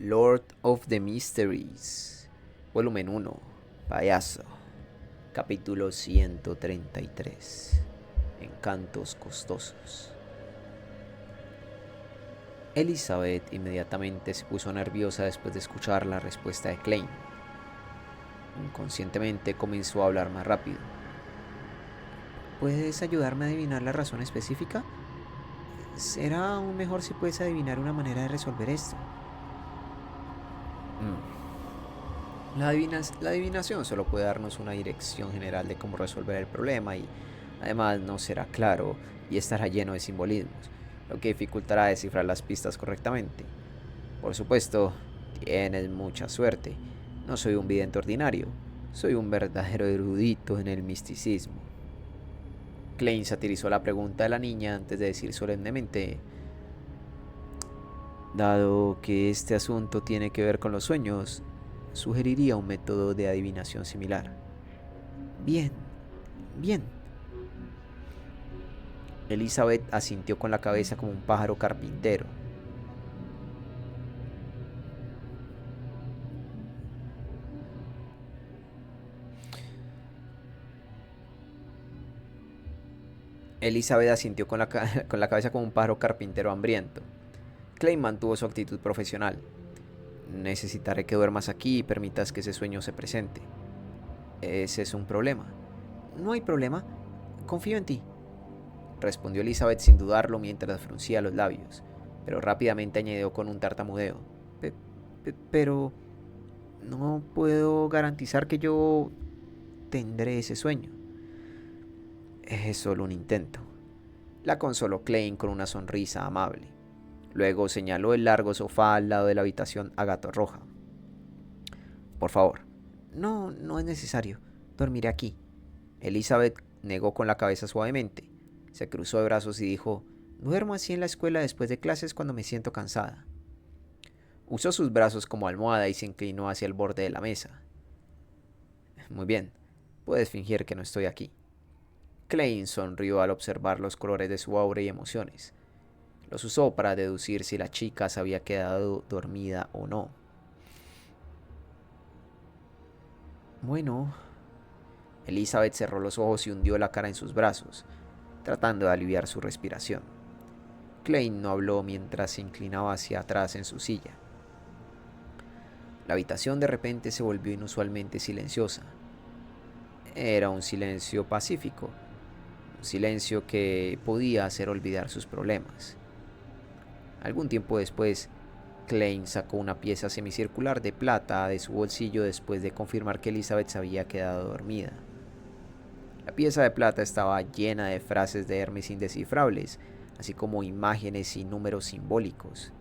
Lord of the Mysteries, volumen 1, Payaso, capítulo 133, Encantos costosos. Elizabeth inmediatamente se puso nerviosa después de escuchar la respuesta de Klein. Inconscientemente comenzó a hablar más rápido. ¿Puedes ayudarme a adivinar la razón específica? Será aún mejor si puedes adivinar una manera de resolver esto. La adivinación solo puede darnos una dirección general de cómo resolver el problema y además no será claro y estará lleno de simbolismos, lo que dificultará descifrar las pistas correctamente. Por supuesto, tienes mucha suerte. No soy un vidente ordinario, soy un verdadero erudito en el misticismo. Klein satirizó la pregunta de la niña antes de decir solemnemente: dado que este asunto tiene que ver con los sueños, sugeriría un método de adivinación similar. Bien, bien. Elizabeth asintió con la cabeza como un pájaro carpintero. Elizabeth asintió con con la cabeza como un pájaro carpintero hambriento. Klein mantuvo su actitud profesional. Necesitaré que duermas aquí y permitas que ese sueño se presente. Ese es un problema. No hay problema. Confío en ti, respondió Elizabeth sin dudarlo mientras fruncía los labios, pero rápidamente añadió con un tartamudeo. Pero no puedo garantizar que yo tendré ese sueño. Es solo un intento. La consoló Klein con una sonrisa amable. Luego señaló el largo sofá al lado de la habitación agatorroja. Por favor. No, no es necesario. Dormiré aquí. Elizabeth negó con la cabeza suavemente. Se cruzó de brazos y dijo: duermo así en la escuela después de clases cuando me siento cansada. Usó sus brazos como almohada y se inclinó hacia el borde de la mesa. Muy bien, puedes fingir que no estoy aquí. Klein sonrió al observar los colores de su aura y emociones. Los usó para deducir si la chica se había quedado dormida o no. Bueno. Elizabeth cerró los ojos y hundió la cara en sus brazos, tratando de aliviar su respiración. Klein no habló mientras se inclinaba hacia atrás en su silla. La habitación de repente se volvió inusualmente silenciosa. Era un silencio pacífico, un silencio que podía hacer olvidar sus problemas. Algún tiempo después, Klein sacó una pieza semicircular de plata de su bolsillo después de confirmar que Elizabeth se había quedado dormida. La pieza de plata estaba llena de frases de Hermes indescifrables, así como imágenes y números simbólicos.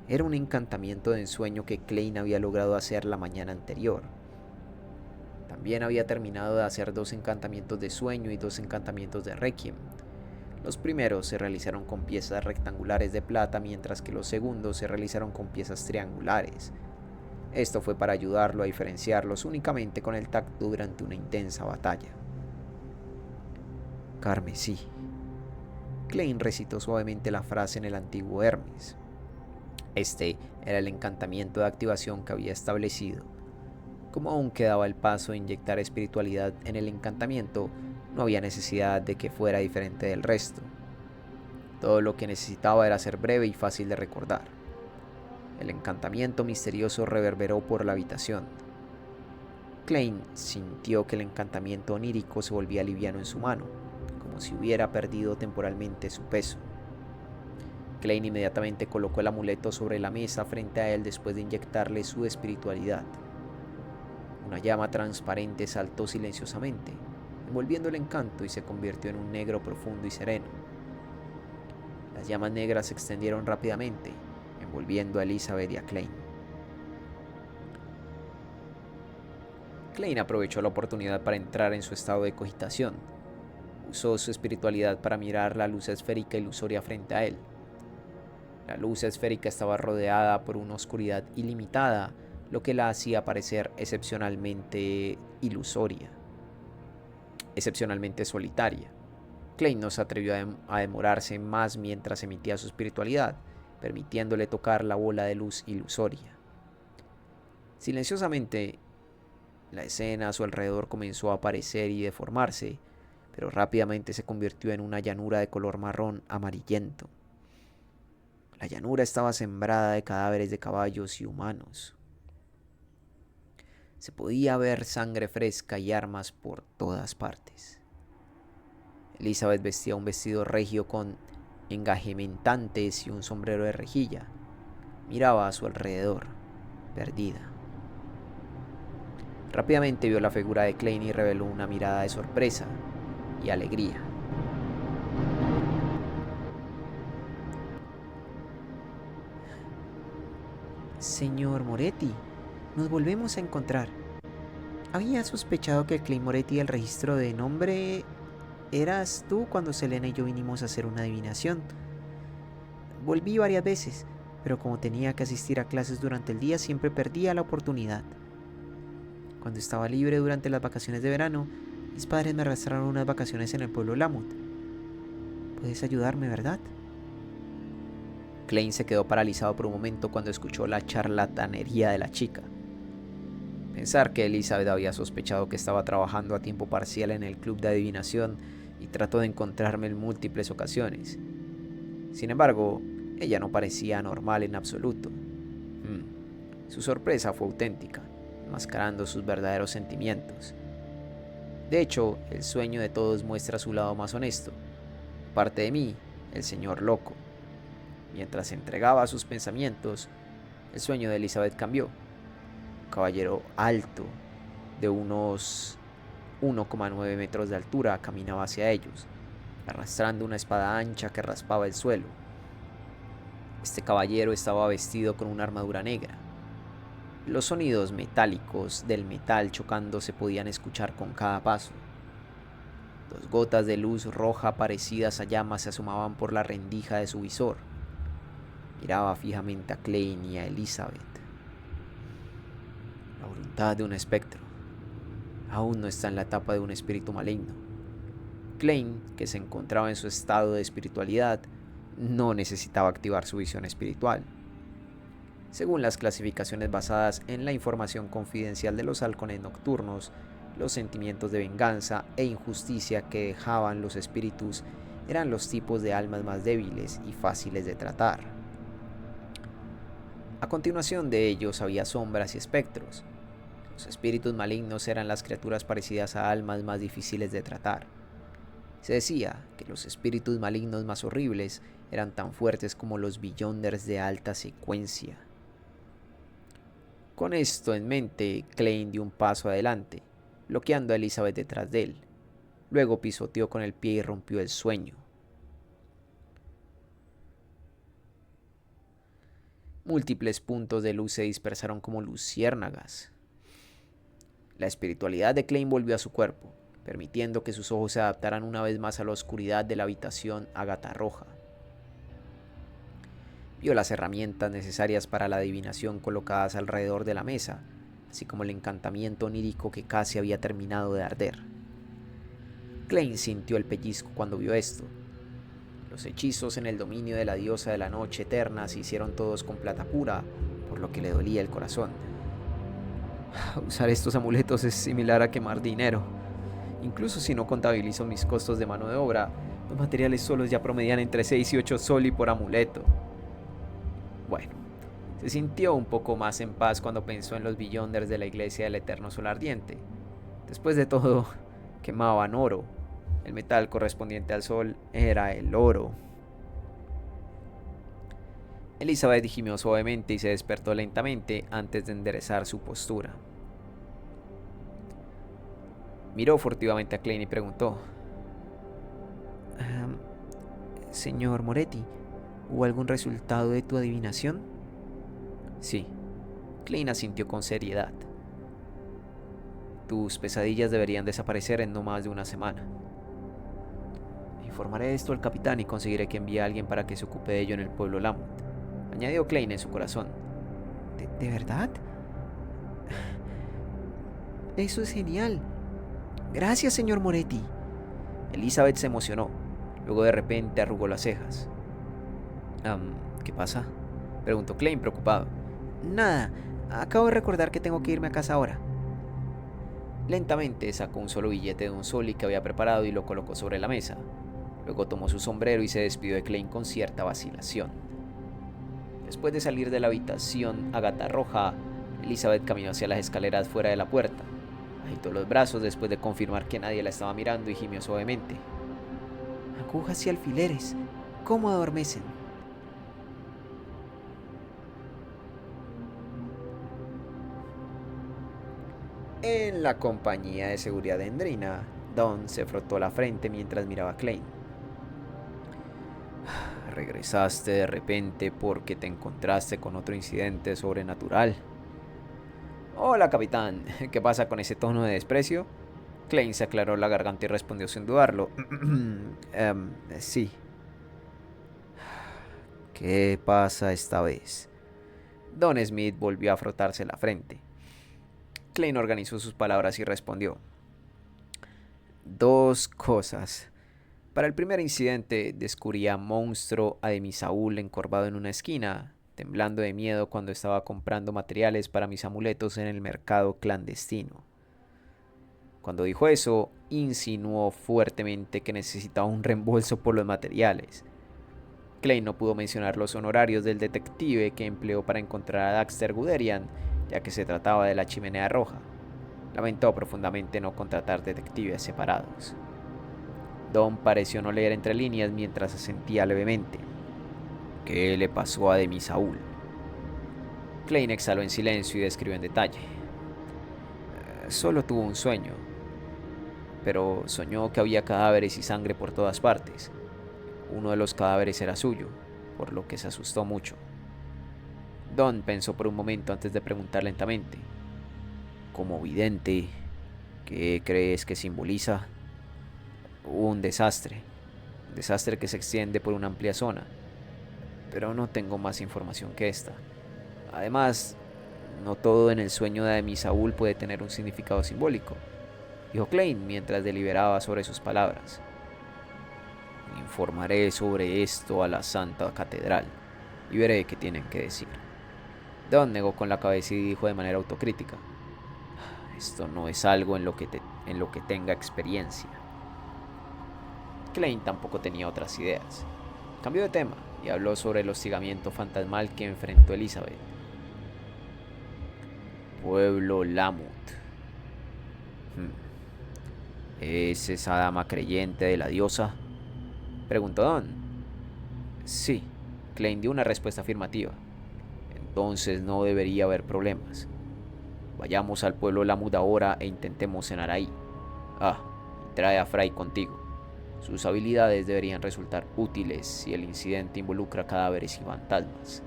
Era un encantamiento de ensueño que Klein había logrado hacer la mañana anterior. También había terminado de hacer 2 encantamientos de sueño y 2 encantamientos de requiem. Los primeros se realizaron con piezas rectangulares de plata, mientras que los segundos se realizaron con piezas triangulares. Esto fue para ayudarlo a diferenciarlos únicamente con el tacto durante una intensa batalla. Carmesí. Klein recitó suavemente la frase en el antiguo Hermes. Este era el encantamiento de activación que había establecido. Como aún quedaba el paso de inyectar espiritualidad en el encantamiento, no había necesidad de que fuera diferente del resto. Todo lo que necesitaba era ser breve y fácil de recordar. El encantamiento misterioso reverberó por la habitación. Klein sintió que el encantamiento onírico se volvía liviano en su mano, como si hubiera perdido temporalmente su peso. Klein inmediatamente colocó el amuleto sobre la mesa frente a él después de inyectarle su espiritualidad. Una llama transparente saltó silenciosamente, envolviendo el encanto, y se convirtió en un negro profundo y sereno. Las llamas negras se extendieron rápidamente, envolviendo a Elizabeth y a Klein. Klein aprovechó la oportunidad para entrar en su estado de cogitación. Usó su espiritualidad para mirar la luz esférica ilusoria frente a él. La luz esférica estaba rodeada por una oscuridad ilimitada, lo que la hacía parecer excepcionalmente ilusoria, excepcionalmente solitaria. Klein no se atrevió a demorarse más mientras emitía su espiritualidad, permitiéndole tocar la bola de luz ilusoria. Silenciosamente, la escena a su alrededor comenzó a aparecer y deformarse, pero rápidamente se convirtió en una llanura de color marrón amarillento. La llanura estaba sembrada de cadáveres de caballos y humanos. Se podía ver sangre fresca y armas por todas partes. Elizabeth vestía un vestido regio con engajementantes y un sombrero de rejilla. Miraba a su alrededor, perdida. Rápidamente vio la figura de Klein y reveló una mirada de sorpresa y alegría. Señor Moretti, nos volvemos a encontrar. Había sospechado que el Klein Moretti del registro de nombre eras tú cuando Selena y yo vinimos a hacer una adivinación. Volví varias veces, pero como tenía que asistir a clases durante el día siempre perdía la oportunidad. Cuando estaba libre durante las vacaciones de verano, mis padres me arrastraron unas vacaciones en el pueblo Lamut. Puedes ayudarme, ¿verdad? Klein se quedó paralizado por un momento cuando escuchó la charlatanería de la chica. Pensar que Elizabeth había sospechado que estaba trabajando a tiempo parcial en el club de adivinación y trató de encontrarme en múltiples ocasiones. Sin embargo, ella no parecía anormal en absoluto. Su sorpresa fue auténtica, enmascarando sus verdaderos sentimientos. De hecho, el sueño de todos muestra su lado más honesto. Parte de mí, el señor loco. Mientras se entregaba a sus pensamientos, el sueño de Elizabeth cambió. Un caballero alto, de unos 1,9 metros de altura, caminaba hacia ellos, arrastrando una espada ancha que raspaba el suelo. Este caballero estaba vestido con una armadura negra. Los sonidos metálicos del metal chocando se podían escuchar con cada paso. Dos gotas de luz roja parecidas a llamas se asomaban por la rendija de su visor. Miraba fijamente a Klein y a Elizabeth. La voluntad de un espectro. Aún no está en la etapa de un espíritu maligno. Klein, que se encontraba en su estado de espiritualidad, no necesitaba activar su visión espiritual. Según las clasificaciones basadas en la información confidencial de los halcones nocturnos, los sentimientos de venganza e injusticia que dejaban los espíritus eran los tipos de almas más débiles y fáciles de tratar. A continuación de ellos había sombras y espectros. Los espíritus malignos eran las criaturas parecidas a almas más difíciles de tratar. Se decía que los espíritus malignos más horribles eran tan fuertes como los Beyonders de alta secuencia. Con esto en mente, Klein dio un paso adelante, bloqueando a Elizabeth detrás de él. Luego pisoteó con el pie y rompió el sueño. Múltiples puntos de luz se dispersaron como luciérnagas. La espiritualidad de Klein volvió a su cuerpo, permitiendo que sus ojos se adaptaran una vez más a la oscuridad de la habitación ágata roja. Vio las herramientas necesarias para la adivinación colocadas alrededor de la mesa, así como el encantamiento onírico que casi había terminado de arder. Klein sintió el pellizco cuando vio esto. Los hechizos en el dominio de la diosa de la noche eterna se hicieron todos con plata pura, por lo que le dolía el corazón. Usar estos amuletos es similar a quemar dinero. Incluso si no contabilizo mis costos de mano de obra, los materiales solos ya promedian entre 6 y 8 soli por amuleto. Bueno, se sintió un poco más en paz cuando pensó en los Beyonders de la iglesia del Eterno Sol Ardiente. Después de todo, quemaban oro. El metal correspondiente al sol era el oro. Elizabeth gimió suavemente y se despertó lentamente antes de enderezar su postura. Miró furtivamente a Klein y preguntó: Señor Moretti, ¿hubo algún resultado de tu adivinación? Sí, Klein asintió con seriedad. Tus pesadillas deberían desaparecer en no más de una semana. Informaré esto al capitán y conseguiré que envíe a alguien para que se ocupe de ello en el pueblo Lamut, añadió Klein en su corazón. ¿De verdad? Eso es genial. Gracias, señor Moretti. Elizabeth se emocionó. Luego de repente arrugó las cejas. ¿Qué pasa?, preguntó Klein preocupado. Nada, acabo de recordar que tengo que irme a casa ahora. Lentamente sacó un solo billete de un sol que había preparado y lo colocó sobre la mesa. Luego tomó su sombrero y se despidió de Klein con cierta vacilación. Después de salir de la habitación agatarroja, Elizabeth caminó hacia las escaleras fuera de la puerta. Agitó los brazos después de confirmar que nadie la estaba mirando y gimió suavemente. Agujas y alfileres, ¿cómo adormecen? En la compañía de seguridad de Endrina, Don se frotó la frente mientras miraba a Klein. Regresaste de repente porque te encontraste con otro incidente sobrenatural. Hola, capitán. ¿Qué pasa con ese tono de desprecio? Klein se aclaró la garganta y respondió sin dudarlo. Sí. ¿Qué pasa esta vez? Don Smith volvió a frotarse la frente. Klein organizó sus palabras y respondió. Dos cosas. Para el primer incidente descubrí a monstruo Ademisaúl encorvado en una esquina, temblando de miedo cuando estaba comprando materiales para mis amuletos en el mercado clandestino. Cuando dijo eso, insinuó fuertemente que necesitaba un reembolso por los materiales. Klein no pudo mencionar los honorarios del detective que empleó para encontrar a Daxter Guderian, ya que se trataba de la chimenea roja. Lamentó profundamente no contratar detectives separados. Don pareció no leer entre líneas mientras asentía levemente. ¿Qué le pasó a Demisaúl? Klein exhaló en silencio y describió en detalle. Solo tuvo un sueño, pero soñó que había cadáveres y sangre por todas partes. Uno de los cadáveres era suyo, por lo que se asustó mucho. Don pensó por un momento antes de preguntar lentamente. Como vidente, ¿qué crees que simboliza? Un desastre. Un desastre que se extiende por una amplia zona. Pero no tengo más información que esta. Además, no todo en el sueño de Ademisaúl puede tener un significado simbólico, dijo Klein mientras deliberaba sobre sus palabras. Informaré sobre esto a la Santa Catedral y veré qué tienen que decir. Don negó con la cabeza y dijo de manera autocrítica. Esto no es algo en lo que tenga experiencia. Klein tampoco tenía otras ideas. Cambió de tema y habló sobre el hostigamiento fantasmal que enfrentó Elizabeth. Pueblo Lamut. ¿Es esa dama creyente de la diosa?, preguntó Don. Sí, Klein dio una respuesta afirmativa. Entonces no debería haber problemas. Vayamos al pueblo Lamut ahora e intentemos cenar ahí. Ah, y trae a Fry contigo. Sus habilidades deberían resultar útiles si el incidente involucra cadáveres y fantasmas.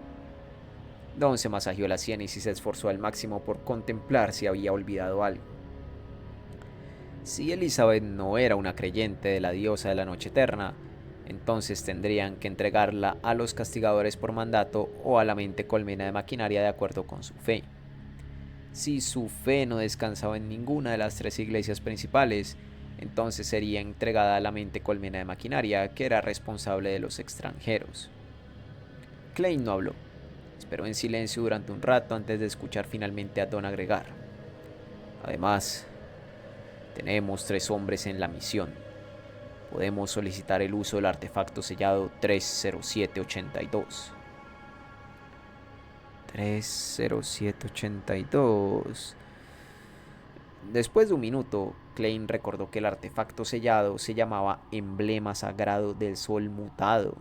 Don se masajeó la sien y se esforzó al máximo por contemplar si había olvidado algo. Si Elizabeth no era una creyente de la diosa de la noche eterna, entonces tendrían que entregarla a los castigadores por mandato o a la mente colmena de maquinaria de acuerdo con su fe. Si su fe no descansaba en ninguna de las tres iglesias principales, entonces sería entregada a la mente colmena de maquinaria, que era responsable de los extranjeros. Klein no habló. Esperó en silencio durante un rato antes de escuchar finalmente a Don agregar. Además, tenemos 3 hombres en la misión. Podemos solicitar el uso del artefacto sellado 30782. 30782. Después de un minuto, Klein recordó que el artefacto sellado se llamaba Emblema Sagrado del Sol Mutado.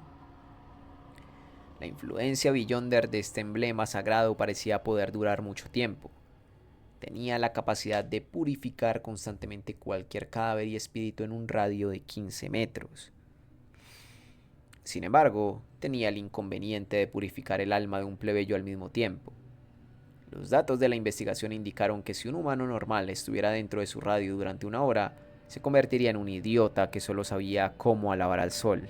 La influencia Beyonder de este emblema sagrado parecía poder durar mucho tiempo. Tenía la capacidad de purificar constantemente cualquier cadáver y espíritu en un radio de 15 metros. Sin embargo, tenía el inconveniente de purificar el alma de un plebeyo al mismo tiempo. Los datos de la investigación indicaron que si un humano normal estuviera dentro de su radio durante una hora, se convertiría en un idiota que solo sabía cómo alabar al sol.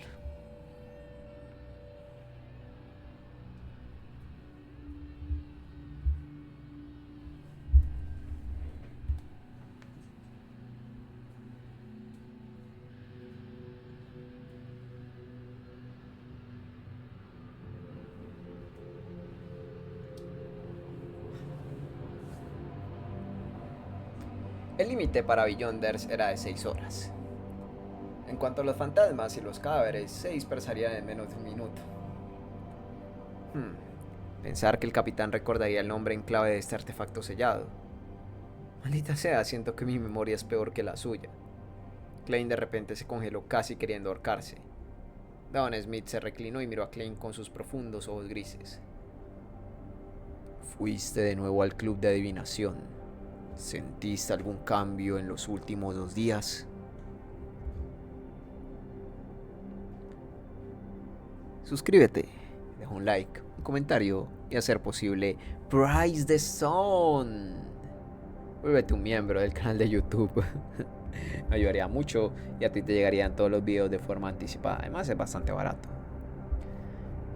El límite para Beyonders era de 6 horas. En cuanto a los fantasmas y los cadáveres, se dispersarían en menos de un minuto. Pensar que el capitán recordaría el nombre en clave de este artefacto sellado. Maldita sea, siento que mi memoria es peor que la suya. Klein de repente se congeló casi queriendo ahorcarse. Don Smith se reclinó y miró a Klein con sus profundos ojos grises. Fuiste de nuevo al club de adivinación. ¿Sentiste algún cambio en los últimos 2 días? Suscríbete, deja un like, un comentario y a ser posible, Prize the Sun. Vuélvete un miembro del canal de YouTube. Me ayudaría mucho y a ti te llegarían todos los videos de forma anticipada. Además es bastante barato.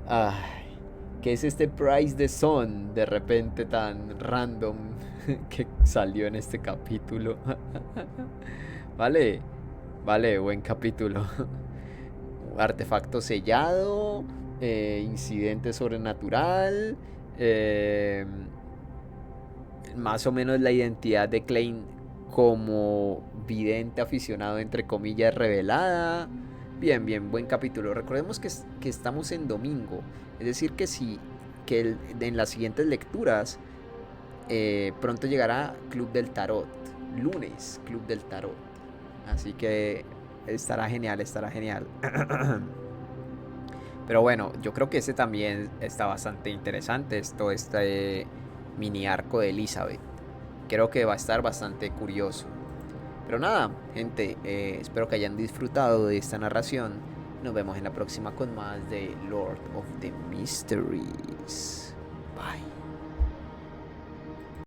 Ay, ¿qué es este Prize the Sun de repente tan random que salió en este capítulo? Vale, buen capítulo. Artefacto sellado, incidente sobrenatural, más o menos la identidad de Klein como vidente aficionado entre comillas revelada. Bien, buen capítulo. Recordemos que estamos en domingo, es decir en las siguientes lecturas pronto llegará Club del Tarot, lunes Club del Tarot, así que estará genial. Pero bueno, yo creo que ese también está bastante interesante, este mini arco de Elizabeth. Creo que va a estar bastante curioso. Pero nada, gente, espero que hayan disfrutado de esta narración. Nos vemos en la próxima con más de Lord of the Mysteries. Bye.